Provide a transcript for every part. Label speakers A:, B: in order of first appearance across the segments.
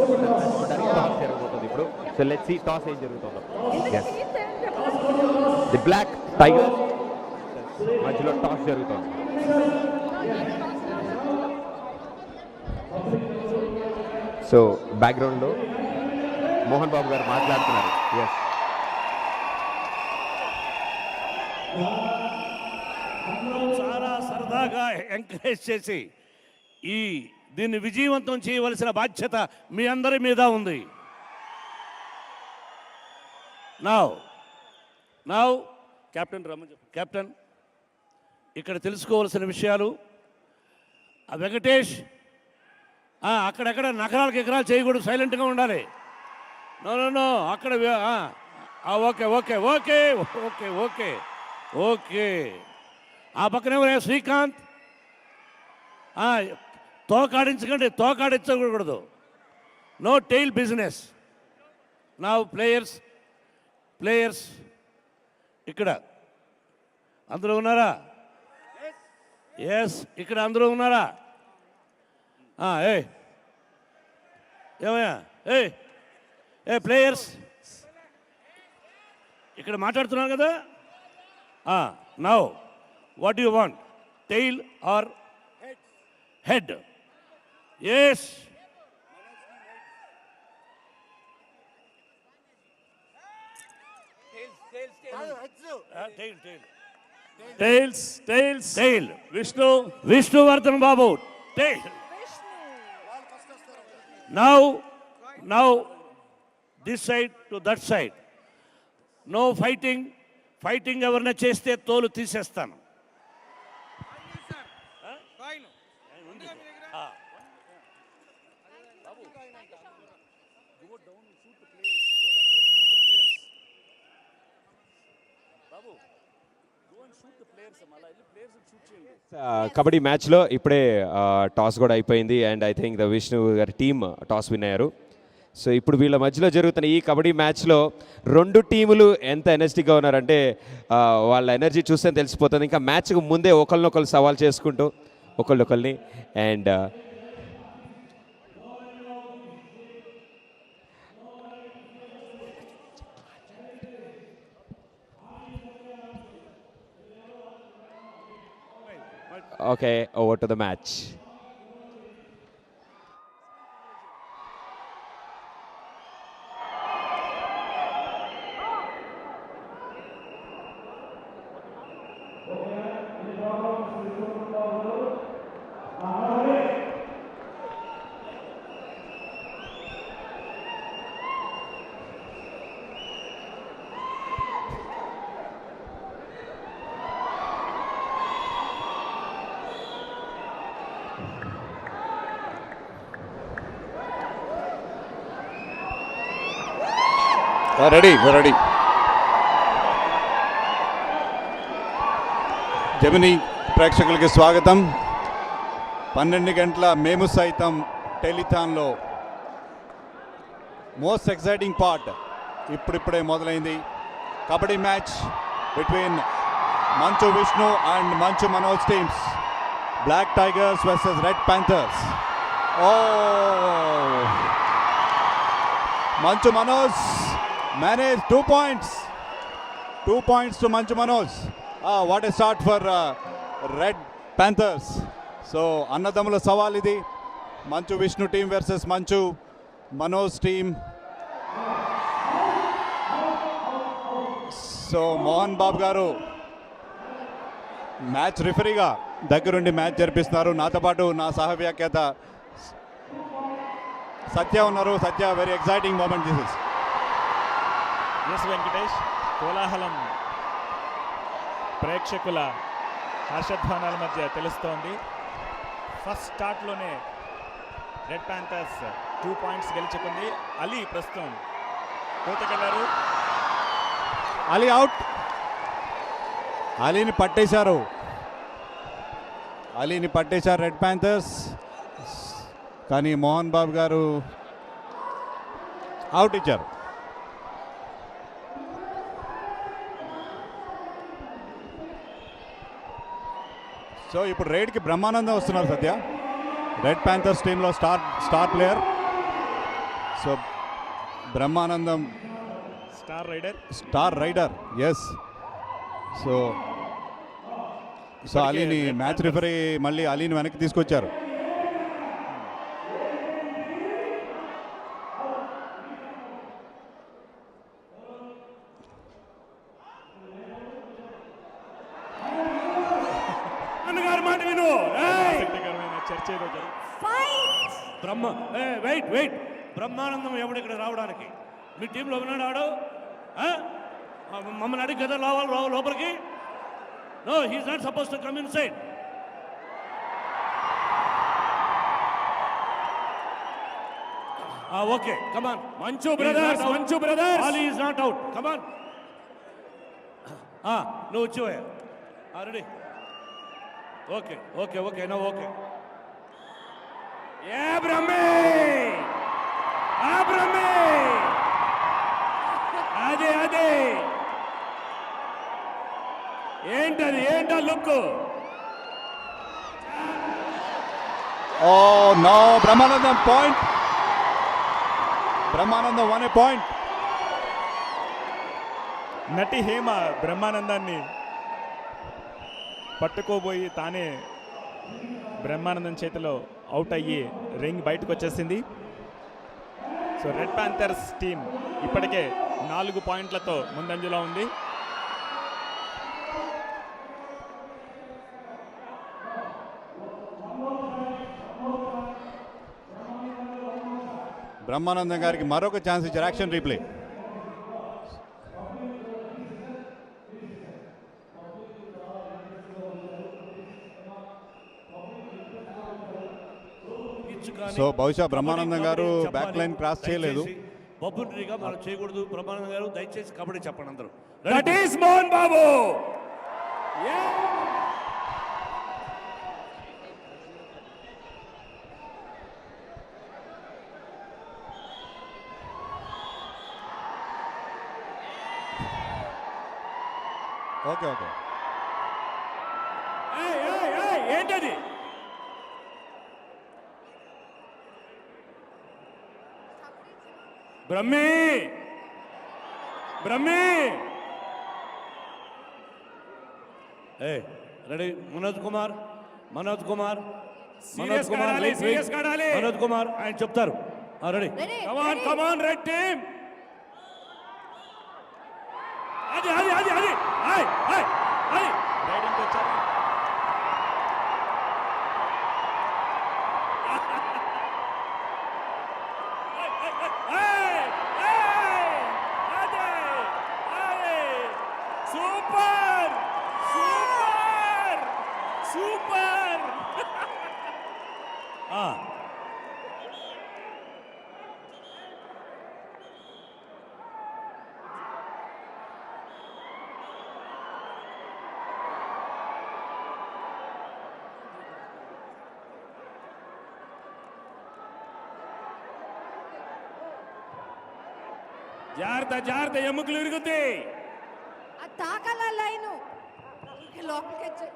A: Toss జరగబోతుంది ఇప్పుడు. So let's see toss ఏం జరుగుతుందో. ది బ్లాక్ టైగర్స్ మధ్యలో టాస్ జరుగుతుంది. సో బ్యాక్గ్రౌండ్లో మోహన్ బాబు గారు మాట్లాడుతున్నారు. ఎస్,
B: చాలా సరదాగా ఎంకరేజ్ చేసి దీన్ని విజయవంతం చేయవలసిన బాధ్యత మీ అందరి మీద ఉంది. నౌ కెప్టెన్ కెప్టెన్ ఇక్కడ తెలుసుకోవాల్సిన విషయాలు. వెంకటేష్ అక్కడెక్కడ నకరాలకు ఎకరాలు చేయకూడదు, సైలెంట్గా ఉండాలి. నో అక్కడ okay okay okay okay okay okay. ఆ పక్కనే శ్రీకాంత్ తోకాడించకూడదు. No tail business. నా ప్లేయర్స్ ఇక్కడ అందరూ ఉన్నారా? ఎస్, ఇక్కడ అందరూ ఉన్నారా? ఏమయ్యా ప్లేయర్స్ ఇక్కడ మాట్లాడుతున్నారు కదా. Now what you want, tail or head? Yes. Tail. Vishnu Vardhan Babu. Tail. Now this side to that side. No fighting. ఎవరైనా చేస్తే తోలు తీసేస్తాను.
A: కబడ్డీ మ్యాచ్లో ఇప్పుడే టాస్ కూడా అయిపోయింది and I think the Vishnu గారి టీమ్ టాస్ విన్ అయ్యారు. సో ఇప్పుడు వీళ్ళ మధ్యలో జరుగుతున్న ఈ కబడ్డీ మ్యాచ్లో రెండు టీములు ఎంత ఎనర్జీగా ఉన్నారంటే వాళ్ళ ఎనర్జీ చూస్తే తెలిసిపోతుంది. ఇంకా మ్యాచ్కు ముందే ఒకరినొకరు సవాల్ చేసుకుంటూ ఒకళ్ళొకరిని and okay, over to the match.
C: Ready. Gemini ప్రేక్షకులకి స్వాగతం. 12 గంటల మేము సైతం టెలిథాన్లో మోస్ట్ ఎక్సైటింగ్ పార్ట్ ఇప్పుడిప్పుడే మొదలైంది. కబడ్డీ మ్యాచ్ బిట్వీన్ మంచు Vishnu and Manchu Manoj teams. Black tigers versus red panthers. Manchu Manoj manage 2 points. 2 points to Manchu Manoj. What a start for Red Panthers. So Annadamula Sawal idi. Manchu Vishnu team versus Manchu Manoj team. So Mohan Babu garu match రిఫరీగా దగ్గరుండి match జరిపిస్తున్నారు. నాతో పాటు నా సహ వ్యాఖ్యాత సత్య ఉన్నారు. Satya, very exciting moment this is.
D: Yes Venkatesh, కోలాహలం ప్రేక్షకుల హర్షధ్వానాల మధ్య తెలుస్తోంది. ఫస్ట్ స్టార్ట్లోనే రెడ్ ప్యాంథర్స్ 2 పాయింట్స్ గెలుచుకుంది. అలీ ప్రస్తుతం కోతకెళ్లారు.
C: అలీ అవుట్. అలీని పట్టేశారు రెడ్ ప్యాంథర్స్. కానీ మోహన్ బాబు గారు అవుట్ ఇచ్చారు. సో ఇప్పుడు రైడ్కి బ్రహ్మానందం వస్తున్నారు. సత్య, రెడ్ ప్యాంథర్స్ టీంలో star player. So Brahmanandam
D: star raider
C: yes. So అలీని మ్యాచ్ రిఫరీ మళ్ళీ అలీని వెనక్కి తీసుకొచ్చారు.
B: అన్నగారి మాట విను.
D: ఆసక్తికరమైన చర్చ ఏదో జరుగుతుంది.
B: వెయిట్ బ్రహ్మానందం ఎవడు ఇక్కడ రావడానికి? మీ టీంలో ఉన్నాడు ఆడు? మమ్మల్ని అడిగి కదా రావాలి లోపలికి. No, he's not suppose to come inside. Okay, come on. Manchu brothers all is not out. Come on, నువ్వు వచ్చేవా? రెడీ. Okay no okay. ఏ బ్రహ్మే అదే ఏంటా look?
C: Oh no, Brahmanandam point. Brahmanandam 1 point.
D: నటి హేమ బ్రహ్మానందాన్ని పట్టుకోబోయి తానే బ్రహ్మానందం చేతిలో అవుట్ అయ్యి రింగ్ బయటకు వచ్చేసింది. సో రెడ్ ప్యాంథర్స్ టీం ఇప్పటికే 4 పాయింట్లతో ముందంజలో ఉంది.
C: బ్రహ్మానందం గారికి మరొక ఛాన్స్ ఇచ్చారు. Action replay. సో బహుశా బ్రహ్మానందం గారు బ్యాక్ లైన్ క్రాస్ చేయలేదు.
B: బొబ్బుండ్రిగా మనం చేయకూడదు. బ్రహ్మానందం గారు దయచేసి కబడ్డీ చెప్పండి అందరూ. That is Mohan Babu.
C: Okay
B: ఏంటది? బ్రహ్మే రెడీ. మనోజ్ కుమార్ ఆయన చెప్తారు. రెడీ. Come on red team. అది
D: రైడింగ్కి వచ్చారు.
B: సూపర్. జాగ్రత్త ఎముకలు ఇరుగుతాయి.
E: తాకాల లైను లోపలికి.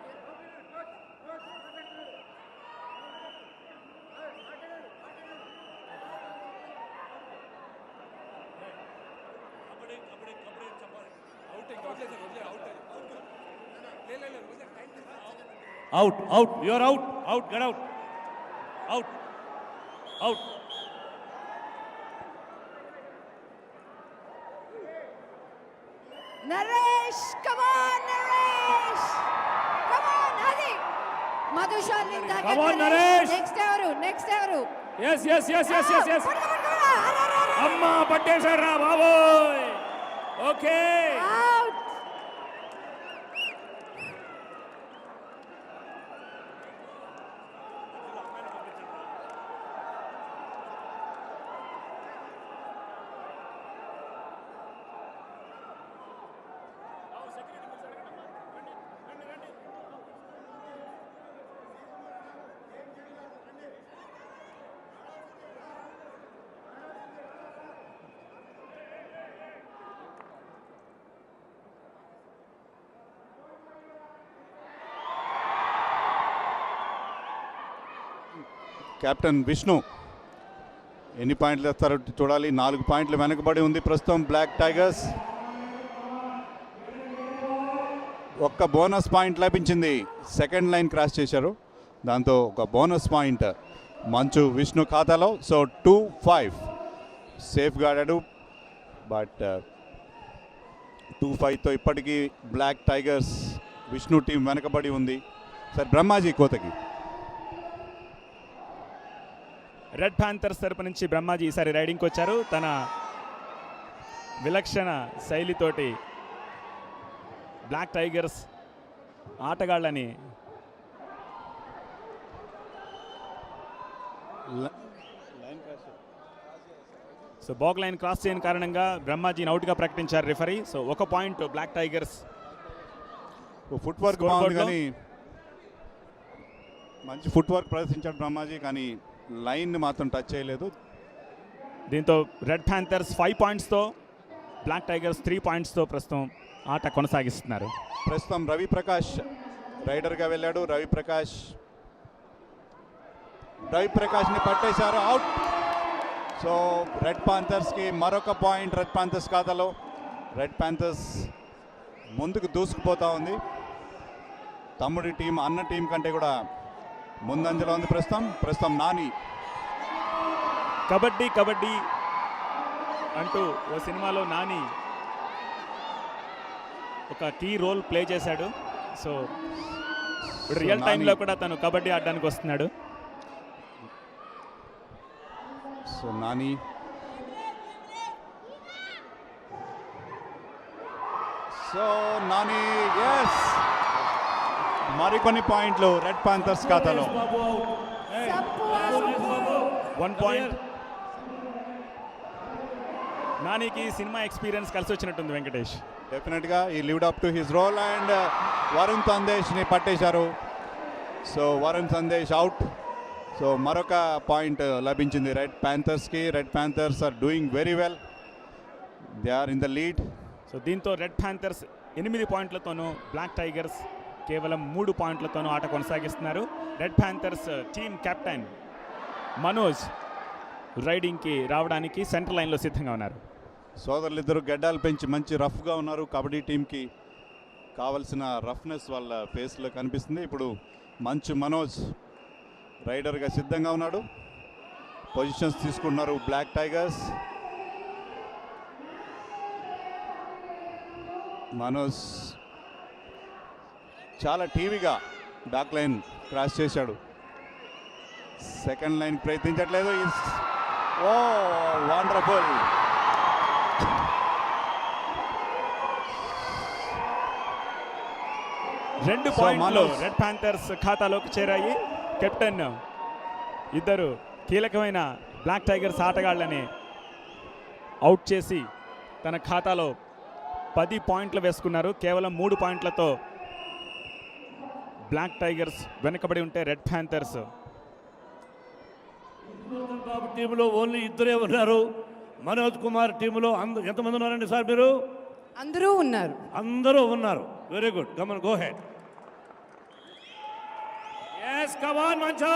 B: Out you are out get out.
E: Naresh come on అది మధుశాలిని
B: కమాన్ నరేష్.
E: నెక్స్ట్ ఎవరు?
B: ఎస్. అమ్మా పట్టేశారా బాబోయ్. ఓకే.
E: అవుట్.
C: కెప్టెన్ విష్ణు ఎన్ని పాయింట్లు తెస్తారో చూడాలి. 4 పాయింట్లు వెనకబడి ఉంది ప్రస్తుతం బ్లాక్ టైగర్స్. ఒక్క బోనస్ పాయింట్ లభించింది. సెకండ్ లైన్ క్రాస్ చేశారు, దాంతో ఒక బోనస్ పాయింట్ మంచు విష్ణు ఖాతాలో. సో 2-5 సేఫ్ గాడాడు. బట్ 2-5తో ఇప్పటికీ బ్లాక్ టైగర్స్ విష్ణు టీం వెనకబడి ఉంది. సార్ బ్రహ్మాజీ కోతకి.
D: రెడ్ ప్యాంథర్స్ తరపు నుంచి బ్రహ్మాజీ ఈసారి రైడింగ్కి వచ్చారు. తన విలక్షణ శైలితోటి బ్లాక్ టైగర్స్ ఆటగాళ్ళని సో బాక్ లైన్ క్రాస్ చేయని కారణంగా బ్రహ్మాజీని అవుట్గా ప్రకటించారు referee. So 1 point black tigers.
C: Footwork బాగుంది కానీ మంచి ఫుట్ వర్క్ ప్రదర్శించాడు బ్రహ్మాజీ, కానీ లైన్ మాత్రం టచ్ చేయలేదు.
D: దీంతో రెడ్ ప్యాంథర్స్ 5 పాయింట్స్తో, బ్లాక్ టైగర్స్ 3 పాయింట్స్తో ప్రస్తుతం ఆట కొనసాగిస్తున్నారు.
C: ప్రస్తుతం రవి ప్రకాష్ రైడర్గా వెళ్ళాడు. రవి ప్రకాష్ని పట్టేశారు, అవుట్. సో రెడ్ పాంథర్స్కి మరొక పాయింట్ రెడ్ పాంథర్స్ ఖాతాలో. రెడ్ పాంథర్స్ ముందుకు దూసుకుపోతూ ఉంది. తమ్ముడి టీం అన్న టీం కంటే కూడా ముందంజలో ఉంది ప్రస్తుతం నాని.
D: కబడ్డీ కబడ్డీ అంటూ ఓ సినిమాలో నాని ఒక కీ రోల్ ప్లే చేశాడు. సో ఇప్పుడు రియల్ టైంలో కూడా తను కబడ్డీ ఆడడానికి వస్తున్నాడు.
C: సో నాని ఎస్, మరికొన్ని పాయింట్లు రెడ్ పాంథర్స్ ఖాతాలో.
B: బాబు బాబు
D: 1 పాయింట్. నానికి సినిమా ఎక్స్పీరియన్స్ కలిసి వచ్చినట్టుంది వెంకటేష్.
C: డెఫినెట్గా he lived up to his role. And Varun సందేశ్ని పట్టేశారు. So Varun Sandesh out. So మరొక పాయింట్ లభించింది రెడ్ ప్యాంథర్స్కి. Red panthers are doing very well, they are in the lead.
D: So దీంతో రెడ్ ప్యాంథర్స్ 8 పాయింట్లతోనూ, బ్లాక్ టైగర్స్ కేవలం 3 పాయింట్లతోనూ ఆట కొనసాగిస్తున్నారు. Red panthers team captain Manoj రైడింగ్కి రావడానికి సెంటర్ లైన్లో సిద్ధంగా ఉన్నారు.
C: సోదరులిద్దరూ గడ్డాలు పెంచి మంచి రఫ్గా ఉన్నారు. కబడ్డీ టీంకి కావలసిన రఫ్నెస్ వాళ్ళ ఫేస్లో కనిపిస్తుంది. ఇప్పుడు మంచు మనోజ్ రైడర్గా సిద్ధంగా ఉన్నాడు. పొజిషన్స్ తీసుకుంటున్నారు బ్లాక్ టైగర్స్. మనోజ్ చాలా టీవీగా బ్యాక్ లైన్ క్రాస్ చేశాడు. సెకండ్ లైన్ ప్రయత్నించట్లేదు. Oh wonderful.
D: రెండు పాయింట్లు రెడ్ ప్యాంథర్స్ ఖాతాలోకి చేరాయి. కెప్టెన్ ఇద్దరు కీలకమైన బ్లాక్ టైగర్స్ ఆటగాళ్ళని అవుట్ చేసి తన ఖాతాలో 10 పాయింట్లు వేసుకున్నారు. కేవలం 3 పాయింట్లతో బ్లాక్ టైగర్స్ వెనుకబడి ఉంటే రెడ్ ప్యాంథర్స్
B: బాబు టీంలో ఓన్లీ ఇద్దరే ఉన్నారు. మనోజ్ కుమార్ టీంలో ఎంతమంది ఉన్నారండి సార్ మీరు?
E: అందరూ ఉన్నారు.
B: అందరూ ఉన్నారు. Very good, come on go head. yes come on మంచు.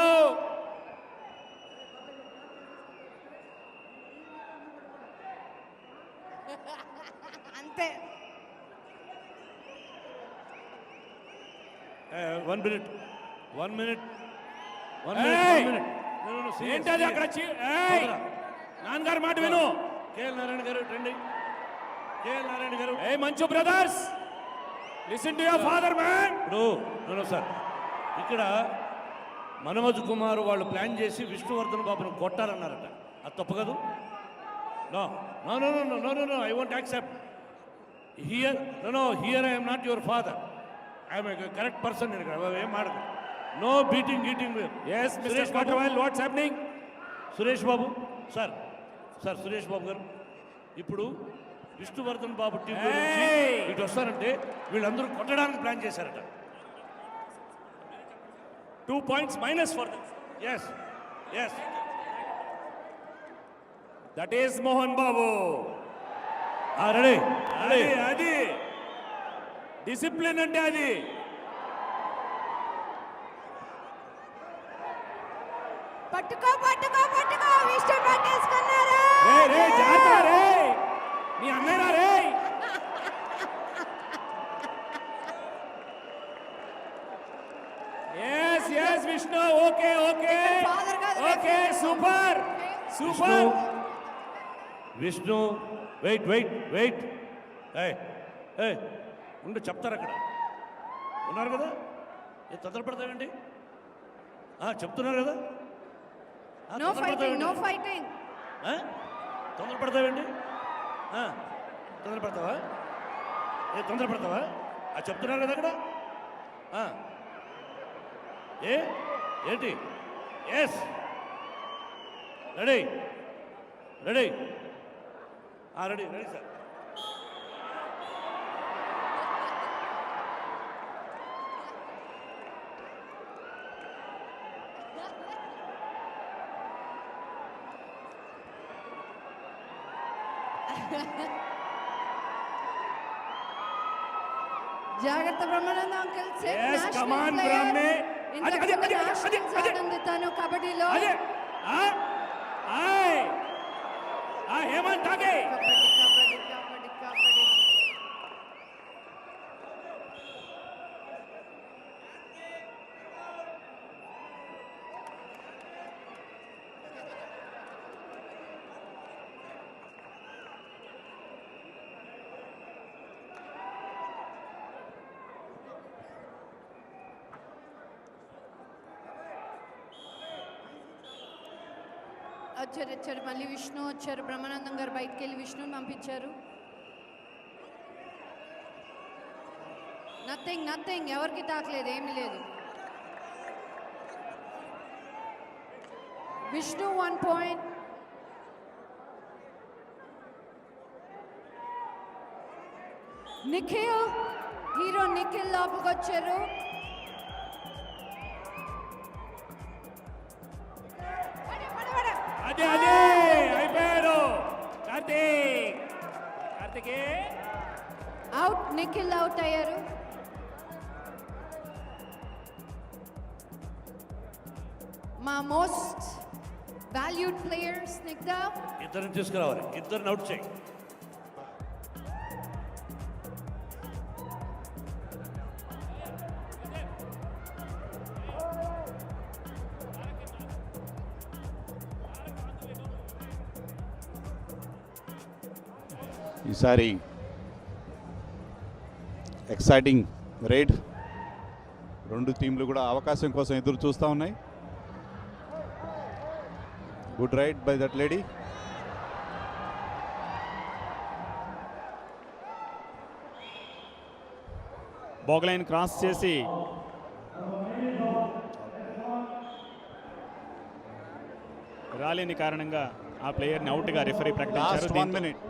E: అంతే.
B: 1 minute.
F: ఏంటది అక్కడ నాన్నగారు మాట విను.
B: కేఎల్ నారాయణ గారు రండి. కేఎల్ నారాయణ గారు,
F: ఏ మంచు brothers, listen to your father man.
B: ఇప్పుడు సార్ ఇక్కడ మనోజ్ కుమార్ వాళ్ళు ప్లాన్ చేసి విష్ణువర్ధన్ బాబును కొట్టారన్నారట. అది తప్పు కాదు. No no no no no no no I won't accept here. No here I am not your father. I'm correct person. ఏం మాడదు. నో బీటింగ్ గీటింగ్.
F: yes mr Scotwell, what's happening?
B: Suresh Babu sir, Suresh Babu garu, ఇప్పుడు విష్ణువర్ధన్ బాబు టీం ఇటు వస్తారంటే వీళ్ళందరూ కొట్టడానికి ప్లాన్ చేశారట.
F: 2 points minus for them.
B: Yes yes
F: That is Mohan Babu.
B: Ready
F: అది డిసిప్లిన్ అంటే అది.
E: పట్టుకో పట్టుకో పట్టుకో విష్ణు పట్టేసుకున్నారు.
F: రే రే జాగ్రత్త రే, నీ అన్నయ్యరా రే. Yes yes Vishnu, okay okay
E: Father కాదు,
F: okay, super
B: Vishnu
F: super.
B: Vishnu wait wait wait. ఏ ఉండు, చెప్తారు అక్కడ ఉన్నారు కదా, ఏ తొందరపడతావేంటి? చెప్తున్నారు కదా,
E: నో ఫైటింగ్, నో ఫైటింగ్.
B: తొందరపడతావేంటి? తొందరపడతావా? తొందరపడతావా? చెప్తున్నారు కదా అక్కడ. ఏంటి? Yes, ready ready ready ready sir.
E: జాగ్రత్త Brahmananda uncle.
F: Yes, come on, బ్రహ్మే. అది.
E: ఆడింది తను కబడ్డీలో.
F: అదే ఆయ్ హేమంత్ ఆగే.
E: కబడ్డీ కబడ్డీ కబడ్డీ కబడ్డీ. వచ్చారు మళ్ళీ విష్ణు వచ్చారు. బ్రహ్మానందం గారు బయటికి వెళ్ళి విష్ణుని పంపించారు. నథింగ్ నథింగ్, ఎవరికి తాకలేదు, ఏమీ లేదు. విష్ణు 1 పాయింట్. నిఖిల్, హీరో నిఖిల్ లోపలికి వచ్చారు.
F: అదే అయిపోయాడు. కార్తికే
E: అవుట్, నిఖిల్ అవుట్ అయ్యారు. మా మోస్ట్ వాల్యూడ్ ప్లేయర్ స్నిగ్ధ.
B: ఇద్దరిని తీసుకురావాలి, ఇద్దరిని అవుట్ చేయి.
C: ఈసారి ఎక్సైటింగ్ రైడ్. రెండు టీంలు కూడా అవకాశం కోసం ఎదురు చూస్తూ ఉన్నాయి. Good raid by that lady.
D: Back line cross చేసి రాలేని కారణంగా ఆ ప్లేయర్ని అవుట్గా రిఫరీ
C: లాస్ట్ 1
D: ప్రకటించారు.
C: మినిట్.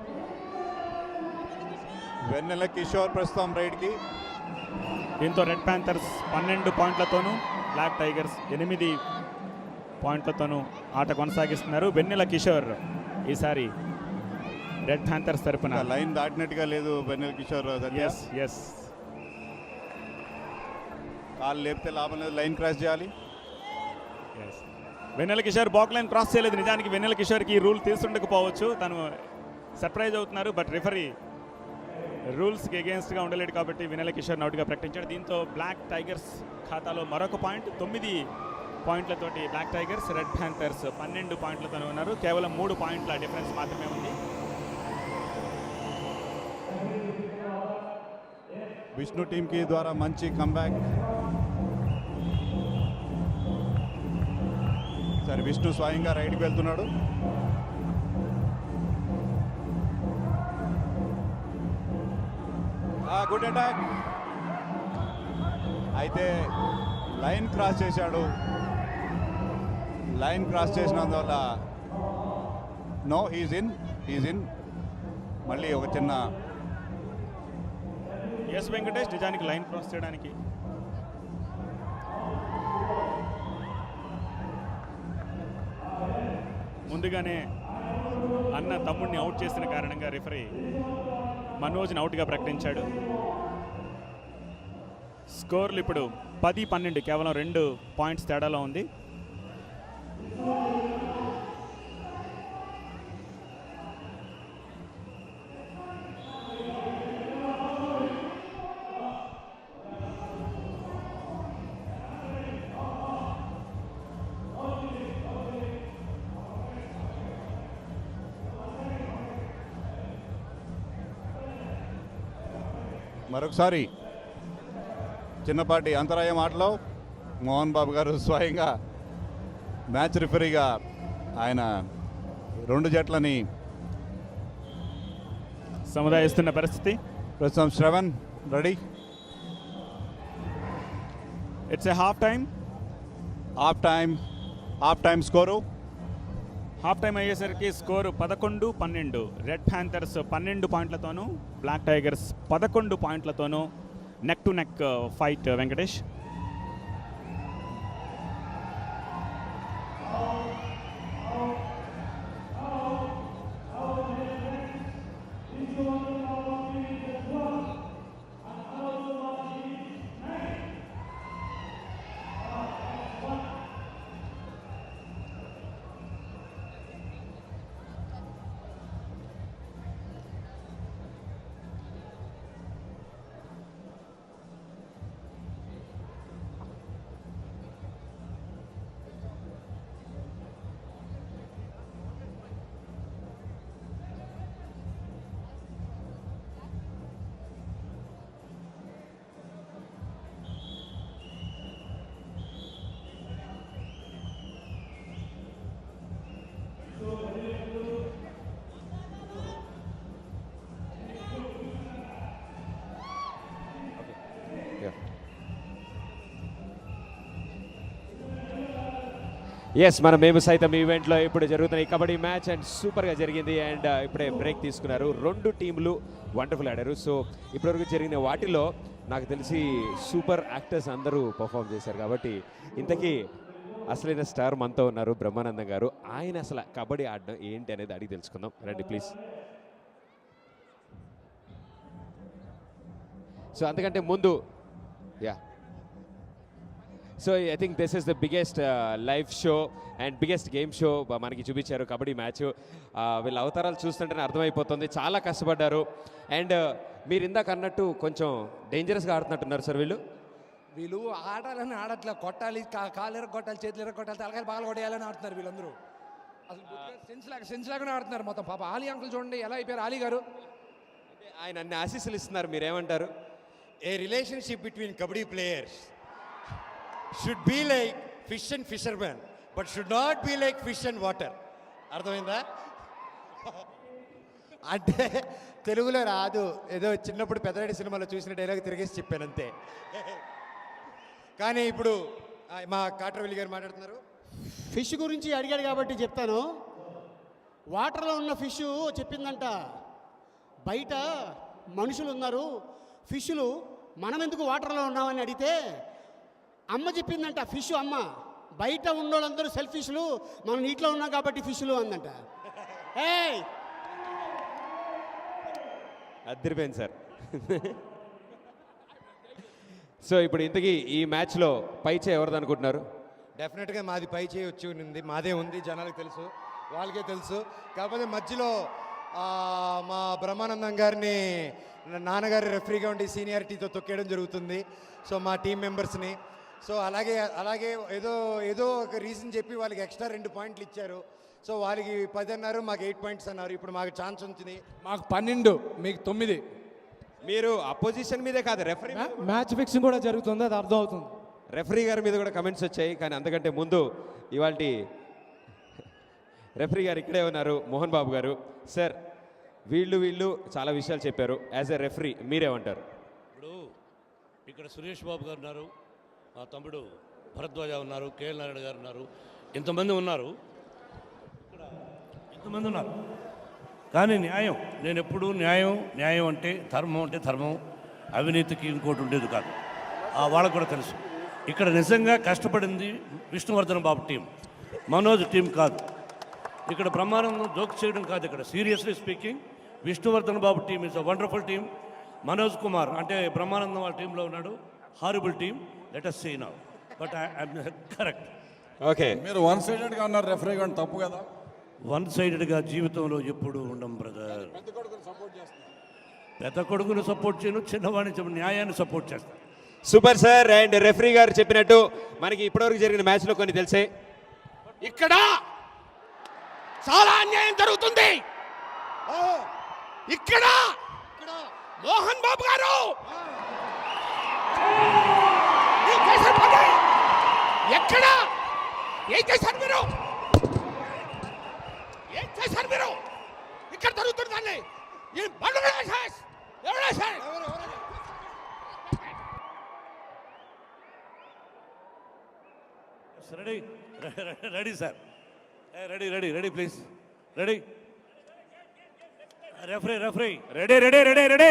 C: వెన్నెల కిషోర్ ప్రస్తుతం రైడ్కి.
D: దీంతో రెడ్ ప్యాంథర్స్ 12 పాయింట్లతోనూ బ్లాక్ టైగర్స్ 8 పాయింట్లతోనూ ఆట కొనసాగిస్తున్నారు. వెన్నెల కిషోర్ ఈసారి రెడ్ ప్యాంథర్స్ తరపున.
C: లైన్ దాటినట్టుగా లేదు వెన్నెల కిషోర్.
D: ఎస్
C: కాలు లేపితే లాభం లేదు, లైన్ క్రాస్ చేయాలి.
D: వెన్నెల కిషోర్ బాక్లైన్ క్రాస్ చేయలేదు. నిజానికి వెన్నెల కిషోర్కి ఈ రూల్ తీసుండకపోవచ్చు, తను సర్ప్రైజ్ అవుతున్నారు. బట్ రిఫరీ రూల్స్కి అగేన్స్ట్గా ఉండలేడు కాబట్టి వెన్నెల కిషోర్ అవుట్గా ప్రకటించాడు. దీంతో బ్లాక్ టైగర్స్ ఖాతాలో మరొక పాయింట్. 9 పాయింట్లతోటి బ్లాక్ టైగర్స్, రెడ్ ప్యాంథర్స్ 12 పాయింట్లతోనే ఉన్నారు. కేవలం 3 పాయింట్ల డిఫరెన్స్ మాత్రమే ఉంది.
C: విష్ణు టీంకి ద్వారా మంచి కంబ్యాక్. సరే, విష్ణు స్వయంగా రైడ్కి వెళ్తున్నాడు. Good attack. అయితే లైన్ క్రాస్ చేశాడు. లైన్ క్రాస్ చేసినందువల్ల నో, హీజ్ ఇన్. మళ్ళీ ఒక చిన్న
D: ఎస్ వెంకటేష్ నిజానికి లైన్ క్రాస్ చేయడానికి ముందుగానే అన్న తమ్ముడిని అవుట్ చేసిన కారణంగా రిఫరీ మనోజ్ని అవుట్గా ప్రకటించాడు. స్కోర్లు ఇప్పుడు 10-12, కేవలం 2 పాయింట్స్ తేడాలో ఉంది.
C: మరొకసారి చిన్నపాటి అంతరాయం ఆటలో మోహన్ బాబు గారు స్వయంగా మ్యాచ్ రిఫరీగా ఆయన రెండు జట్లని
D: సముదాయిస్తున్న పరిస్థితి.
C: ప్రస్తుతం Shravan ready.
D: It's a half time.
C: Half time score.
D: Half time అయ్యేసరికి స్కోరు 11-12. రెడ్ ప్యాంథర్స్ 12 పాయింట్లతోనూ, బ్లాక్ టైగర్స్ 11 పాయింట్లతోనూ neck to neck fight. Venkatesh.
A: Yes, మేము సైతం ఈవెంట్లో ఇప్పుడు జరుగుతున్న ఈ కబడ్డీ మ్యాచ్ అండ్ సూపర్గా జరిగింది. అండ్ ఇప్పుడే బ్రేక్ తీసుకున్నారు. రెండు టీంలు వండర్ఫుల్ ఆడారు. సో ఇప్పటివరకు జరిగిన వాటిలో నాకు తెలిసి సూపర్ యాక్టర్స్ అందరూ పర్ఫామ్ చేశారు. కాబట్టి ఇంతకీ అసలైన స్టార్ మనతో ఉన్నారు, బ్రహ్మానందం గారు. ఆయన అసలు కబడ్డీ ఆడడం ఏంటి అనేది అడిగి తెలుసుకుందాం. రండి ప్లీజ్. సో అంతకంటే ముందు so I think this is the biggest live show and biggest game show మనకి చూపించారు కబడ్డీ మ్యాచ్. వీళ్ళ అవతారాలు చూస్తుంటేనే అర్థమైపోతుంది, చాలా కష్టపడ్డారు. అండ్ మీరు ఇందాక అన్నట్టు కొంచెం డేంజరస్గా ఆడుతున్నట్టున్నారు సార్.
G: వీళ్ళు ఆడాలని ఆడట్లా, కొట్టాలి, కాలు ఎర కొట్టాలి, చేతులు ఎర కొట్టాలి, తలకాయలు బాగా కొట్టేయాలని ఆడుతున్నారు వీళ్ళందరూ. అసలు సెన్స్ లాగానే ఆడుతున్నారు మొత్తం. పాప ఆలీ అంకుల్ చూడండి ఎలా అయిపోయారు. ఆలీ గారు
A: ఆయన అన్ని ఆశీస్సులు ఇస్తున్నారు, మీరేమంటారు?
H: A relationship between kabaddi players should be like fish and fisherman, but should not be like fish and water. అర్థమైందా? అంటే తెలుగులో రాదు, ఏదో చిన్నప్పుడు పెద్దరెడ్డి సినిమాలో చూసిన డైలాగ్ తిరిగేసి చెప్పాను అంతే. కానీ ఇప్పుడు మా కాట్రవెల్లి గారు మాట్లాడుతున్నారు.
I: ఫిష్ గురించి అడిగాడు కాబట్టి చెప్తాను. వాటర్లో ఉన్న ఫిష్ చెప్పిందంట, బయట మనుషులు ఉన్నారు, ఫిష్లు మనం ఎందుకు వాటర్లో ఉన్నామని అడిగితే అమ్మ చెప్పిందంట, ఫిష్ అమ్మ, బయట ఉన్నోళ్ళందరూ సెల్ఫిష్లు, మనం నీటిలో ఉన్నాం కాబట్టి ఫిష్లు అందంట. ఏయ్
A: అద్దరిపోయింది సార్. సో ఇప్పుడు ఇంతకీ ఈ మ్యాచ్లో పై చేయి ఎవరిది అనుకుంటున్నారు?
H: డెఫినెట్గా మాది పై చేయి వచ్చి ఉంది, మాదే ఉంది, జనాలకు తెలుసు, వాళ్ళకే తెలుసు. కాకపోతే మధ్యలో మా బ్రహ్మానందం గారిని నాన్నగారి రెఫరీగా ఉండి సీనియారిటీతో తొక్కేయడం జరుగుతుంది. సో మా టీం మెంబర్స్ని, సో అలాగే ఏదో ఒక రీజన్ చెప్పి వాళ్ళకి ఎక్స్ట్రా 2 పాయింట్లు ఇచ్చారు. సో వాళ్ళకి 10 అన్నారు, మాకు 8 పాయింట్స్ అన్నారు. ఇప్పుడు మాకు ఛాన్స్ ఉంటుంది.
G: మాకు 12, మీకు 9.
A: మీరు అపోజిషన్ మీదే కాదు, రెఫరీ
G: మ్యాచ్ ఫిక్సింగ్ కూడా జరుగుతుంది, అది అర్థం అవుతుంది.
A: రెఫరీ గారి మీద కూడా కమెంట్స్ వచ్చాయి. కానీ అంతకంటే ముందు ఇవాళ రెఫరీ గారు ఇక్కడే ఉన్నారు, మోహన్ బాబు గారు. సార్, వీళ్ళు చాలా విషయాలు చెప్పారు. యాజ్ ఎ రెఫరీ మీరేమంటారు?
B: ఇప్పుడు ఇక్కడ సురేష్ బాబు గారు ఉన్నారు, మా తమ్ముడు భరద్వాజ ఉన్నారు, కేఎల్ నారాయణ గారు ఉన్నారు, ఇంతమంది ఉన్నారు. ఇక్కడ ఇంతమంది ఉన్నారు. కానీ న్యాయం, నేను ఎప్పుడు న్యాయం అంటే ధర్మం, అవినీతికి ఇంకోటి ఉండేది కాదు. వాళ్ళకు కూడా తెలుసు. ఇక్కడ నిజంగా కష్టపడింది విష్ణువర్ధన్ బాబు టీం, మనోజ్ టీం కాదు. ఇక్కడ బ్రహ్మానందం జోక్ చేయడం కాదు. ఇక్కడ seriously speaking, Vishnuvardhan Babu team is a wonderful team. Manoj Kumar అంటే బ్రహ్మానందం వాళ్ళ టీంలో ఉన్నాడు, horrible team. Let us see now, but I'm correct.
A: Okay,
J: మీరు వన్ సైడెడ్గా అన్నారు రెఫరీ గారు, తప్పు కదా?
B: వన్ సైడెడ్గా జీవితంలో ఎప్పుడు ఉండం బ్రదర్. పెద్ద కొడుకును సపోర్ట్ చేయను, చిన్నవాడిని న్యాయాన్ని సపోర్ట్ చేస్తాను.
A: Super sir. అండ్ రెఫరీ గారు చెప్పినట్టు మనకి ఇప్పటివరకు జరిగిన మ్యాచ్లో కొన్ని తెలిసే.
G: ఇక్కడ చాలా అన్యాయం జరుగుతుంది. ఇక్కడ
F: మోహన్ బాబు గారు ఏం చేశారు పని? ఎక్కడ ఏం చేశారు మీరు? ఏం చేశారు మీరు? ఇక్కడ జరుగుతుంది దాన్ని ఈ బండ్లు ఎవరు sir?
B: Ready ready sir, ready ready ready please, ready referee referee
F: ready ready ready ready